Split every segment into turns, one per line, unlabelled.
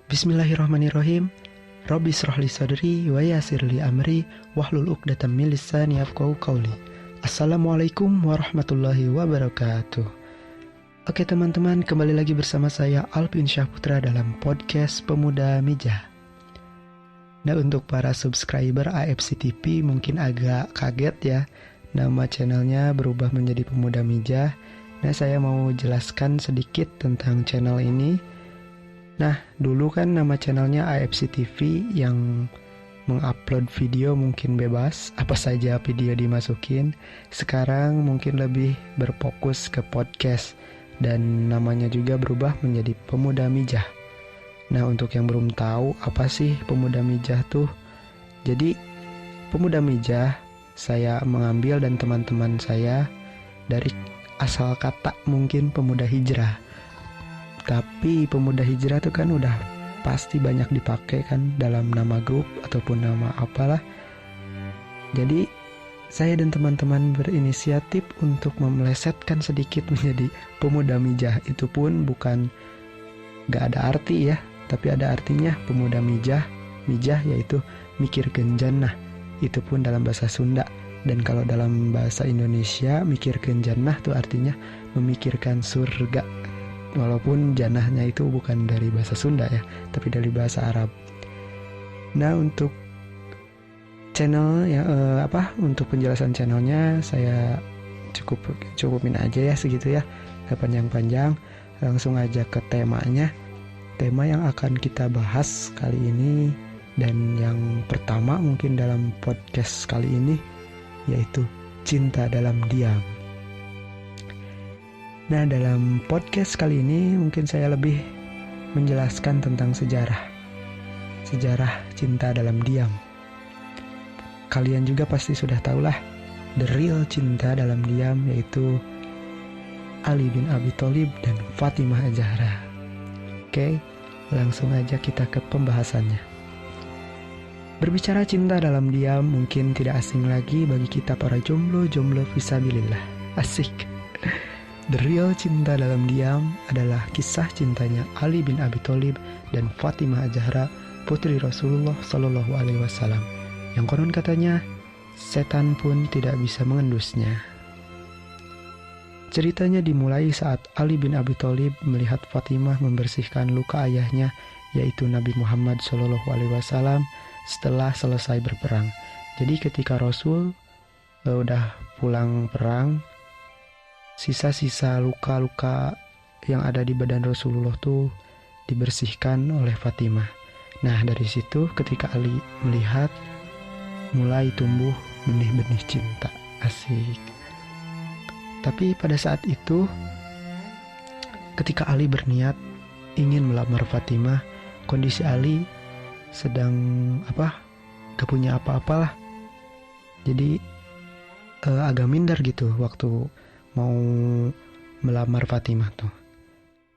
Bismillahirrahmanirrahim. Rabbi shrah li sadri wa yassir li amri wahlul 'uqdatam min lisani yafqahu qawli. Assalamualaikum warahmatullahi wabarakatuh. Oke teman-teman, kembali lagi bersama saya Alvin Syahputra dalam podcast Pemuda Mijah. Nah, untuk para subscriber AFC TV mungkin agak kaget ya, nama channelnya berubah menjadi Pemuda Mijah. Nah, saya mau jelaskan sedikit tentang channel ini. Nah, dulu kan nama channelnya AFC TV yang mengupload video mungkin bebas, apa saja video dimasukin. Sekarang mungkin lebih berfokus ke podcast dan namanya juga berubah menjadi Pemuda Mijah. Nah, untuk yang belum tahu apa sih Pemuda Mijah tuh? Jadi, Pemuda Mijah saya mengambil dan teman-teman saya dari asal kata mungkin pemuda hijrah. Tapi pemuda hijrah itu kan udah pasti banyak dipakai kan dalam nama grup ataupun nama apalah. Jadi saya dan teman-teman berinisiatif untuk memelesetkan sedikit menjadi Pemuda Mijah. Itu pun bukan gak ada arti ya, tapi ada artinya Pemuda Mijah. Mijah yaitu mikirkeun jannah. Itu pun dalam bahasa Sunda. Dan kalau dalam bahasa Indonesia mikirkeun jannah tuh artinya memikirkan surga. Walaupun janahnya itu bukan dari bahasa Sunda ya, tapi dari bahasa Arab. Nah, untuk channel yang untuk penjelasan channelnya saya cukupin aja ya segitu ya, gak panjang-panjang. Langsung aja ke temanya. Tema yang akan kita bahas kali ini dan yang pertama mungkin dalam podcast kali ini yaitu cinta dalam diam. Nah, dalam podcast kali ini mungkin saya lebih menjelaskan tentang sejarah cinta dalam diam. Kalian juga pasti sudah tahulah the real cinta dalam diam, yaitu Ali bin Abi Thalib dan Fatimah Az-Zahra. Oke, langsung aja kita ke pembahasannya. Berbicara cinta dalam diam mungkin tidak asing lagi bagi kita para jomblo fisabilillah. Asik. The real cinta dalam diam adalah kisah cintanya Ali bin Abi Thalib dan Fatimah Az-Zahra, putri Rasulullah Shallallahu Alaihi Wasallam, yang konon katanya setan pun tidak bisa mengendusnya. Ceritanya dimulai saat Ali bin Abi Thalib melihat Fatimah membersihkan luka ayahnya, yaitu Nabi Muhammad Shallallahu Alaihi Wasallam, setelah selesai berperang. Jadi ketika Rasul udah pulang perang, sisa-sisa luka-luka yang ada di badan Rasulullah tuh dibersihkan oleh Fatimah. Nah, dari situ ketika Ali melihat, mulai tumbuh benih-benih cinta. Asik. Tapi pada saat itu ketika Ali berniat ingin melamar Fatimah, kondisi Ali sedang gak punya apa-apalah. Jadi agak minder gitu waktu mau melamar Fatimah tuh.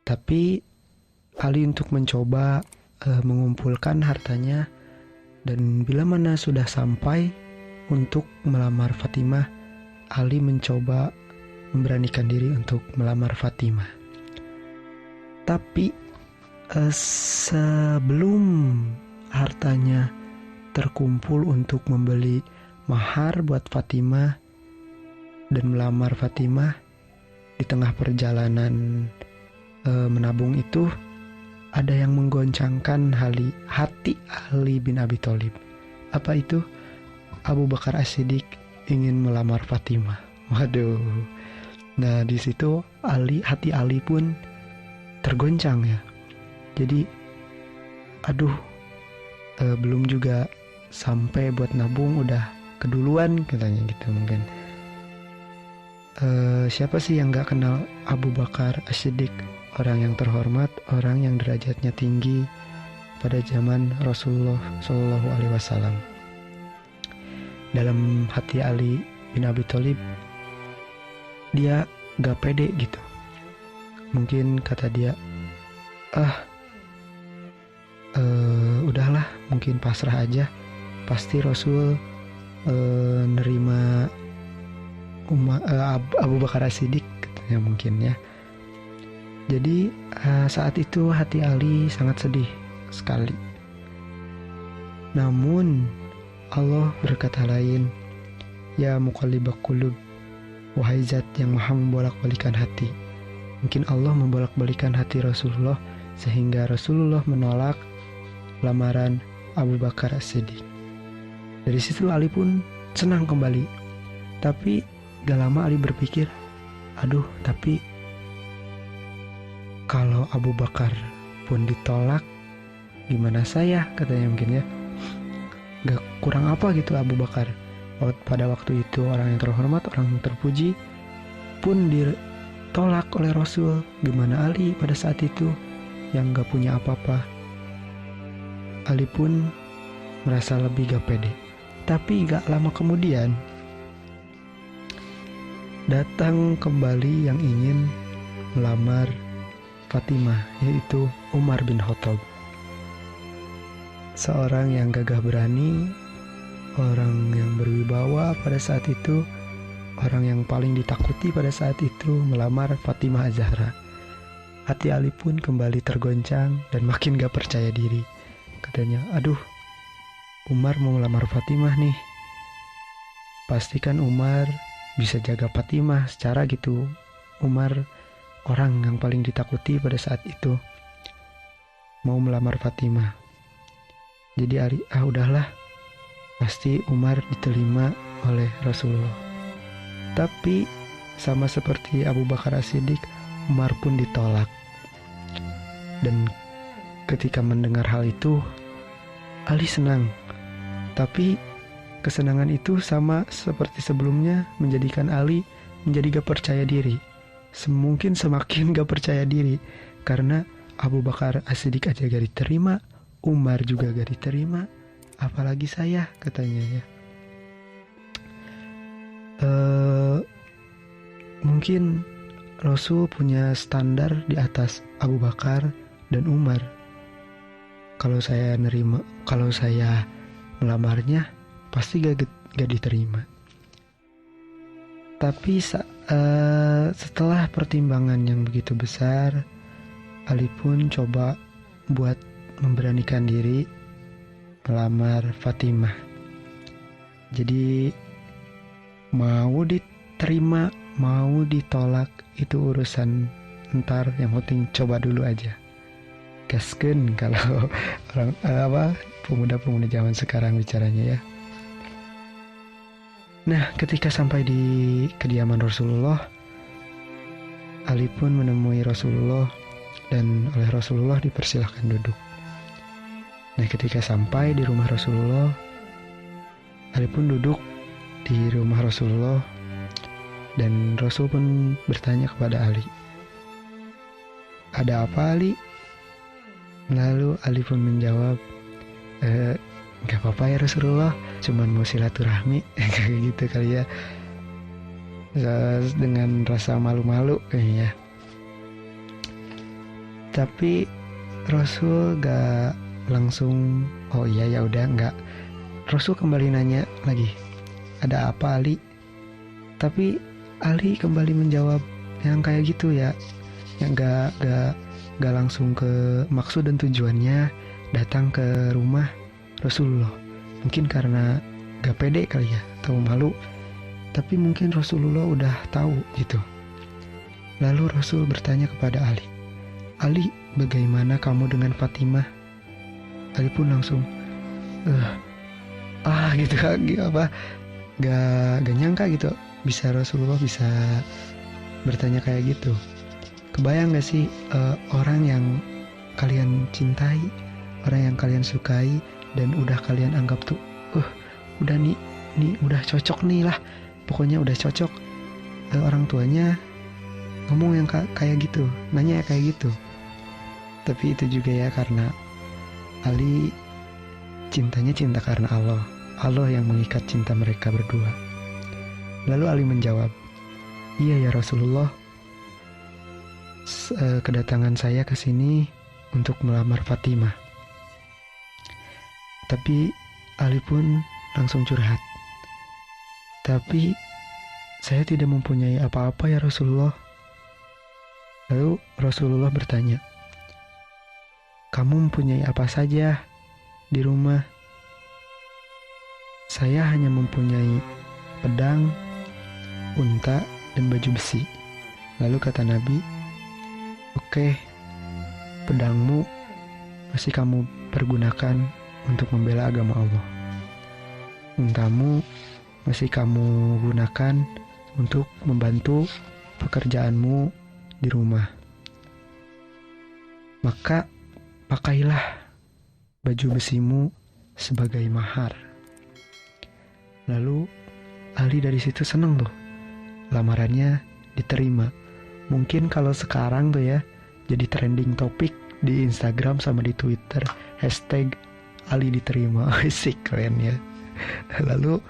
Tapi Ali untuk mencoba mengumpulkan hartanya, dan bila mana sudah sampai untuk melamar Fatimah, Ali mencoba memberanikan diri untuk melamar Fatimah. Tapi sebelum hartanya terkumpul untuk membeli mahar buat Fatimah dan melamar Fatimah, di tengah perjalanan menabung itu ada yang menggoncangkan hati Ali bin Abi Thalib. Apa itu? Abu Bakar As-Siddiq ingin melamar Fatimah. Waduh. Nah, di situ hati Ali pun tergoncang ya. Jadi belum juga sampai buat nabung udah keduluan katanya gitu mungkin. Siapa sih yang gak kenal Abu Bakar As-Siddiq, orang yang terhormat, orang yang derajatnya tinggi pada zaman Rasulullah Shallallahu Alaihi Wasallam. Dalam hati Ali bin Abi Thalib, dia gak pede gitu. Mungkin kata dia, udahlah, mungkin pasrah aja. Pasti Rasul nerima Abu Bakar As-Siddiq katanya mungkin ya. Jadi saat itu hati Ali sangat sedih sekali. Namun Allah berkata lain, ya muqallibal qulub, wahai zat yang maha membolak-balikan hati. Mungkin Allah membolak-balikan hati Rasulullah sehingga Rasulullah menolak lamaran Abu Bakar As-Siddiq. Dari situ Ali pun senang kembali. Tapi gak lama Ali berpikir, aduh tapi kalau Abu Bakar pun ditolak, gimana saya, katanya mungkin ya. Gak kurang apa gitu Abu Bakar. Pada waktu itu orang yang terhormat, orang yang terpuji pun ditolak oleh Rasul. Gimana Ali pada saat itu yang gak punya apa-apa? Ali pun merasa lebih gak pede. Tapi gak lama kemudian datang kembali yang ingin melamar Fatimah, yaitu Umar bin Khattab. Seorang yang gagah berani, orang yang berwibawa pada saat itu, orang yang paling ditakuti pada saat itu melamar Fatimah Az-Zahra. Hati Ali pun kembali tergoncang dan makin gak percaya diri. Katanya, aduh, Umar mau melamar Fatimah nih. Pastikan Umar bisa jaga Fatimah secara gitu. Umar orang yang paling ditakuti pada saat itu mau melamar Fatimah. Jadi Ali, udahlah, pasti Umar diterima oleh Rasulullah. Tapi sama seperti Abu Bakar As-Siddiq, Umar pun ditolak. Dan ketika mendengar hal itu, Ali senang. Tapi kesenangan itu sama seperti sebelumnya menjadikan Ali menjadi gak percaya diri. Mungkin semakin gak percaya diri karena Abu Bakar As-Siddiq aja gak diterima, Umar juga gak diterima, apalagi saya, katanya ya. Mungkin Rasul punya standar di atas Abu Bakar dan Umar. Kalau saya melamarnya pasti gak diterima. Tapi setelah pertimbangan yang begitu besar, Ali pun coba buat memberanikan diri melamar Fatimah. Jadi mau diterima, mau ditolak itu urusan ntar, yang penting coba dulu aja. Gaskeun kalau orang pemuda-pemuda zaman sekarang bicaranya ya. Nah, ketika sampai di kediaman Rasulullah, Ali pun menemui Rasulullah dan oleh Rasulullah dipersilahkan duduk. Nah, ketika sampai di rumah Rasulullah, Ali pun duduk di rumah Rasulullah dan Rasul pun bertanya kepada Ali, ada apa Ali? Lalu Ali pun menjawab, gak apa-apa ya Rasulullah, cuman mau silaturahmi, kayak gitu kali ya, dengan rasa malu-malu kayaknya. Tapi Rasul gak langsung, oh iya ya udah, enggak. Rasul kembali nanya lagi, ada apa Ali? Tapi Ali kembali menjawab yang kayak gitu ya, yang gak langsung ke maksud dan tujuannya datang ke rumah Rasulullah. Mungkin karena gak pede kali ya, atau malu. Tapi mungkin Rasulullah udah tahu gitu. Lalu Rasul bertanya kepada Ali, Ali, bagaimana kamu dengan Fatimah? Ali pun langsung gitu, gak nyangka gitu bisa Rasulullah bisa bertanya kayak gitu. Kebayang gak sih orang yang kalian cintai, orang yang kalian sukai dan udah kalian anggap tuh udah nih udah cocok nih lah, pokoknya udah cocok, orang tuanya ngomong yang kayak gitu, nanya kayak gitu. Tapi itu juga ya karena Ali cintanya cinta karena Allah yang mengikat cinta mereka berdua. Lalu Ali menjawab, iya ya Rasulullah, kedatangan saya ke sini untuk melamar Fatimah. Tapi Ali pun langsung curhat, tapi saya tidak mempunyai apa-apa ya Rasulullah. Lalu Rasulullah bertanya, kamu mempunyai apa saja di rumah? Saya hanya mempunyai pedang, unta, dan baju besi. Lalu kata Nabi, oke, pedangmu masih kamu pergunakan untuk membela agama Allah. Untamu masih kamu gunakan untuk membantu pekerjaanmu di rumah. Maka pakailah baju besimu sebagai mahar. Lalu Ali dari situ seneng tuh, lamarannya diterima. Mungkin kalau sekarang tuh ya, jadi trending topik di Instagram sama di Twitter, hashtag Ali diterima. Asik, keren ya. Lalu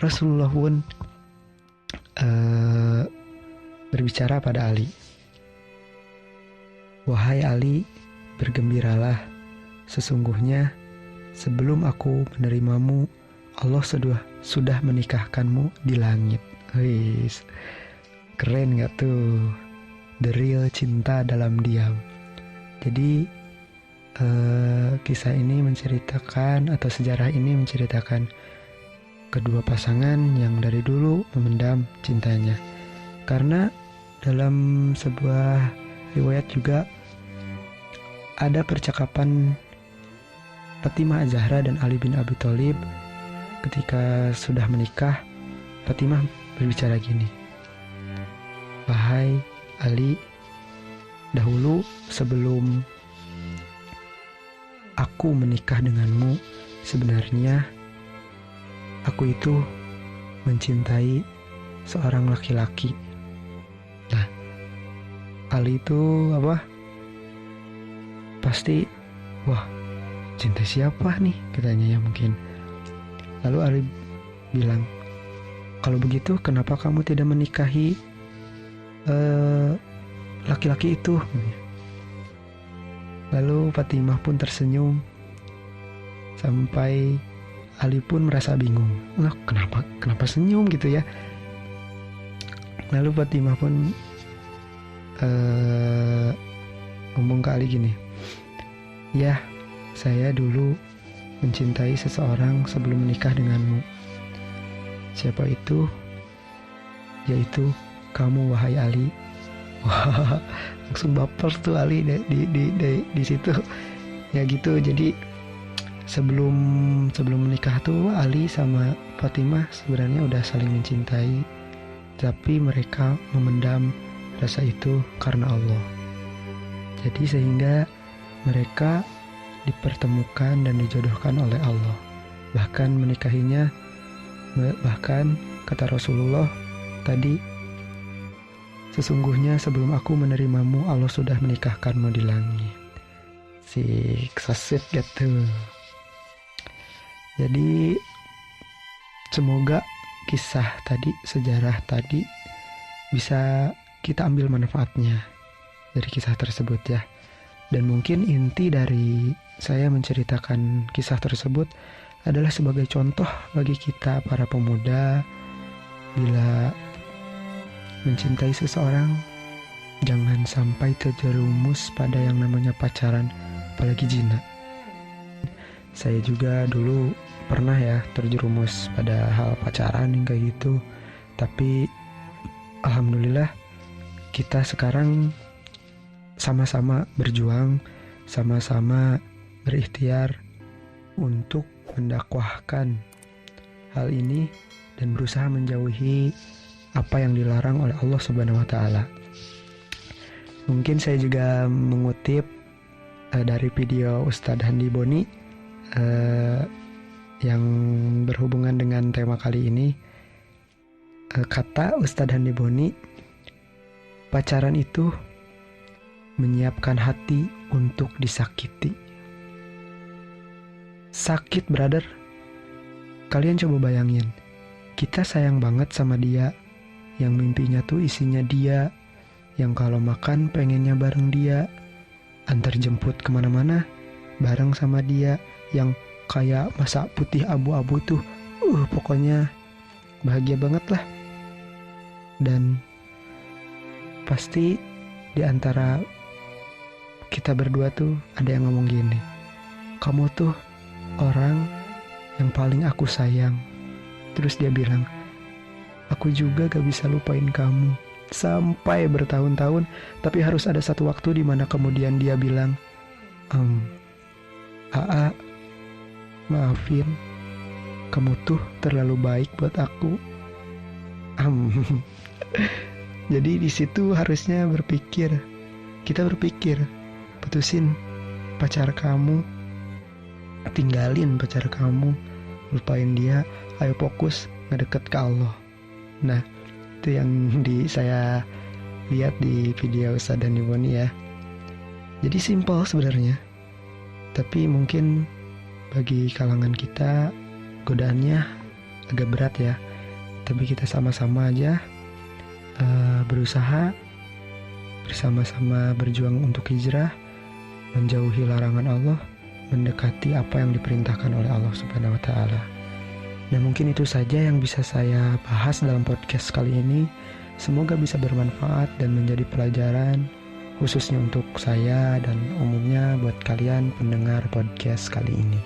Rasulullah pun berbicara pada Ali, wahai Ali, bergembiralah, sesungguhnya sebelum aku menerimamu, Allah sudah menikahkanmu di langit. Wis, keren gak tuh? The real cinta dalam diam. Jadi kisah ini menceritakan, atau sejarah ini menceritakan kedua pasangan yang dari dulu memendam cintanya. Karena dalam sebuah riwayat juga ada percakapan Fatimah Az-Zahra dan Ali bin Abi Thalib ketika sudah menikah. Fatimah berbicara gini, wahai Ali, dahulu sebelum aku menikah denganmu, sebenarnya aku itu mencintai seorang laki-laki. Nah, Ali itu pasti, wah, cinta siapa nih, katanya ya mungkin. Lalu Ali bilang, kalau begitu kenapa kamu tidak menikahi laki-laki itu? Lalu Fatimah pun tersenyum, sampai Ali pun merasa bingung. Nah, kenapa senyum gitu ya? Lalu Fatimah pun ngomong ke Ali gini, ya, saya dulu mencintai seseorang sebelum menikah denganmu. Siapa itu? Yaitu kamu, wahai Ali. Wah, langsung baper tuh Ali di situ. Ya gitu. Jadi sebelum menikah tuh Ali sama Fatimah sebenarnya udah saling mencintai, tapi mereka memendam rasa itu karena Allah. Jadi sehingga mereka dipertemukan dan dijodohkan oleh Allah. Bahkan menikahinya, bahkan kata Rasulullah tadi, sesungguhnya sebelum aku menerimamu, Allah sudah menikahkanmu di langit. So sweet gitu. Jadi semoga kisah tadi, sejarah tadi, bisa kita ambil manfaatnya dari kisah tersebut ya. Dan mungkin inti dari saya menceritakan kisah tersebut adalah sebagai contoh bagi kita para pemuda, bila mencintai seseorang, jangan sampai terjerumus pada yang namanya pacaran, apalagi zina. Saya juga dulu pernah ya terjerumus pada hal pacaran yang kayak gitu. Tapi alhamdulillah kita sekarang sama-sama berjuang, sama-sama berikhtiar untuk mendakwahkan hal ini dan berusaha menjauhi apa yang dilarang oleh Allah Subhanahu wa taala. Mungkin saya juga mengutip dari video Ustadz Handi Boni yang berhubungan dengan tema kali ini. Kata Ustadz Handi Boni, pacaran itu menyiapkan hati untuk disakiti. Sakit, brother. Kalian coba bayangin, kita sayang banget sama dia, yang mimpinya tuh isinya dia, yang kalau makan pengennya bareng dia, antar jemput kemana-mana bareng sama dia, yang kayak masak putih abu-abu tuh, pokoknya bahagia banget lah. Dan pasti di antara kita berdua tuh ada yang ngomong gini, kamu tuh orang yang paling aku sayang. Terus dia bilang, aku juga gak bisa lupain kamu. Sampai bertahun-tahun, tapi harus ada satu waktu di mana kemudian dia bilang, Aa, maafin, kamu tuh terlalu baik buat aku. Jadi di situ harusnya kita berpikir, putusin pacar kamu, tinggalin pacar kamu, lupain dia, ayo fokus ngedeket ke Allah. Nah, itu yang saya lihat di video Ustadz Dani Boni ya. Jadi simpel sebenarnya, tapi mungkin bagi kalangan kita godaannya agak berat ya. Tapi kita sama-sama aja berusaha, bersama-sama berjuang untuk hijrah, menjauhi larangan Allah, mendekati apa yang diperintahkan oleh Allah Subhanahu wa Ta'ala. Dan mungkin itu saja yang bisa saya bahas dalam podcast kali ini. Semoga bisa bermanfaat dan menjadi pelajaran, khususnya untuk saya dan umumnya buat kalian pendengar podcast kali ini.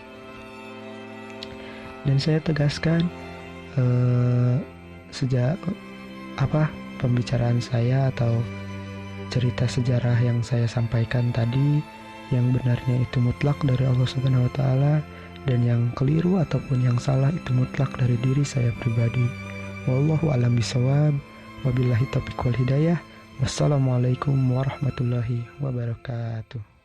Dan saya tegaskan sejak pembicaraan saya atau cerita sejarah yang saya sampaikan tadi, yang benarnya itu mutlak dari Allah Subhanahu wa Ta'ala, dan yang keliru ataupun yang salah itu mutlak dari diri saya pribadi. Wallahu a'lam bishawab. Wabillahi taufiq wal hidayah. Wassalamualaikum warahmatullahi wabarakatuh.